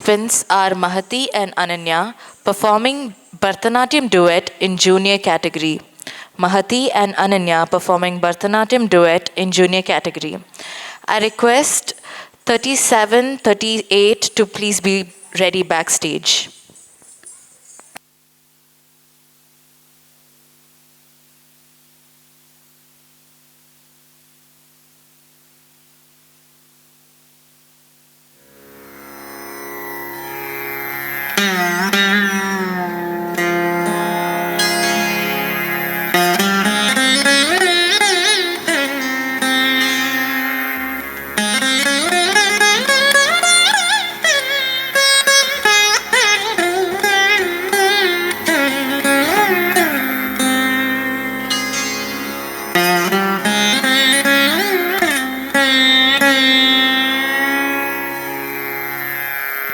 participants are Mahati and Ananya performing Bharatanatyam duet in junior category. Mahati and Ananya performing Bharatanatyam duet in junior category. I request 37, 38 to please be ready backstage.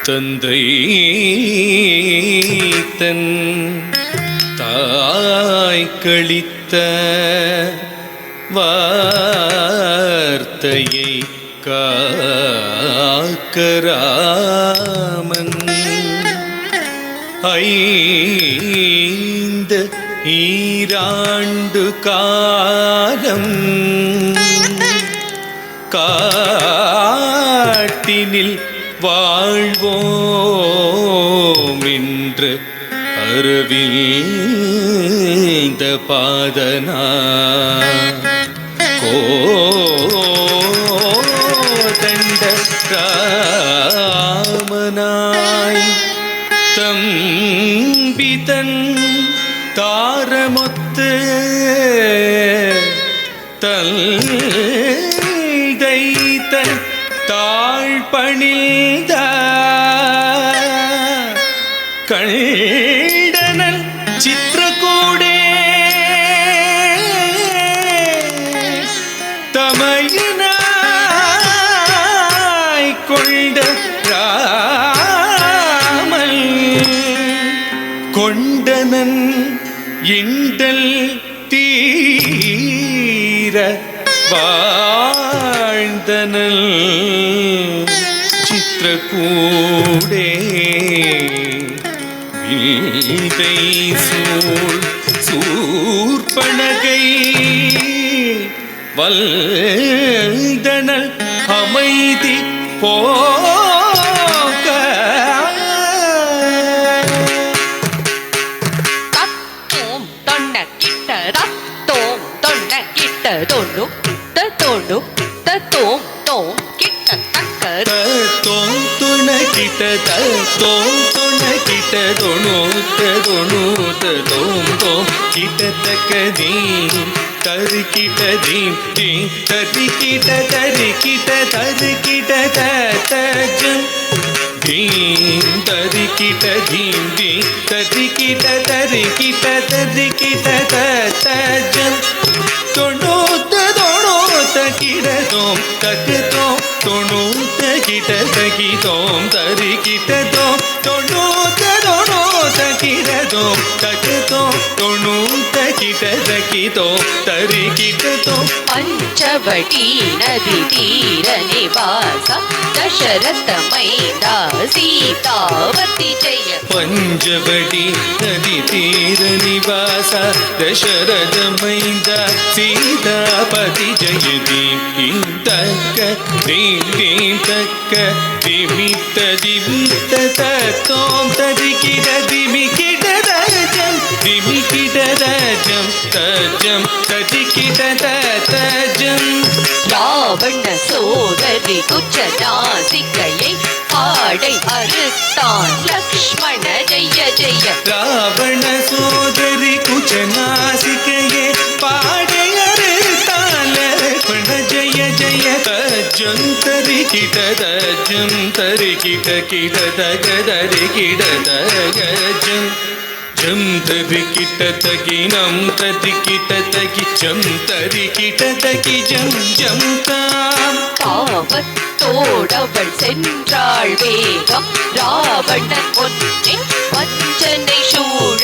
தந்தை தன் தாய் கழித்த வார்த்தையை காக்கராமன் 5 ஈராண்டு காலம் காட்டினில் வாழ்வோம் என்று அரவிந்த பாதனா கோதண்ட ராமனாய் தம்பிதன் தாரமொத்து தந்தை தன் தாழ்பணிந்த கண்டனன் சித்திரகூடே தமையனாய் கொண்ட ராமன் கொண்டனன் இண்டல் தீர வாழ்ந்தனல் சித்திரகூடே வில்தை சூழ் சூர்பனகை வல்தனல் அமைதி போக தத்தோம் தொண்ட கிட்ட தத்தோம் தொண்ட கிட்ட தொண்ணு தத்தோண்டு தத்தோம் தோம் கிட்ட தக்க தத்தோம் துண கிட்ட தத்தோம் துண கிட்ட தொண்ணூத்த தோம் தோம் கிட்ட தக்க தீம் தரு கிட்ட தீம் தீம் தரி கிட்ட தரு கிட்ட தரு கிட்ட தஜம் தீம் தரி கிட்ட தீம் தீம் தரி கிட்ட தரு கிட்ட தரு கிட்ட தஜம் தொண்ணூத்த கிடதோம் தக்குதோம் தொண்ணூத்த கிட்ட தகிதோம் தரி கிட்டதோம் தொண்ணூத்த கிடதோம் தக்குதோம் தொண்ணூத்த கிட்ட தகிதோம் தரி கிட்டதோம் பஞ்சவடி நதி தீர நிவாச தசரத மைந்தா சீதாவதி ஜெய பஞ்சவடி நதி தீர நிவாச தசரத மைந்தா சீதாபதி ஜெய தீம் தக்க தீம் தக்க திமித்த திமித்த தத்தோம் ததி கிட திமி கிட தஜம் திமி கிட தஜம் தஜம் ததி கிட தஜம் ராவண சோதரி குச்சநாசிகையை ஆடை அறுத்தான் லக்ஷ்மண ஜெய ஜெய ராவண சோதரி குச்சநாசிகையே பாடை அறுத்தான் லக்ஷ்மண ஜெய ஜெய தஜம் தரி கிட தஜம் தரி கிட கிட தக தரி கிட தகஜம் ஜம் தரி கிட்ட தகி நம் தரி கிட்ட தகி ஜம் தரி கிட்ட தகி ஜம் ஜம் தாம் பாவத்தோடவள் சென்றாள் வேகம் ராவணன் ஒன்றே வஞ்சனை சூழ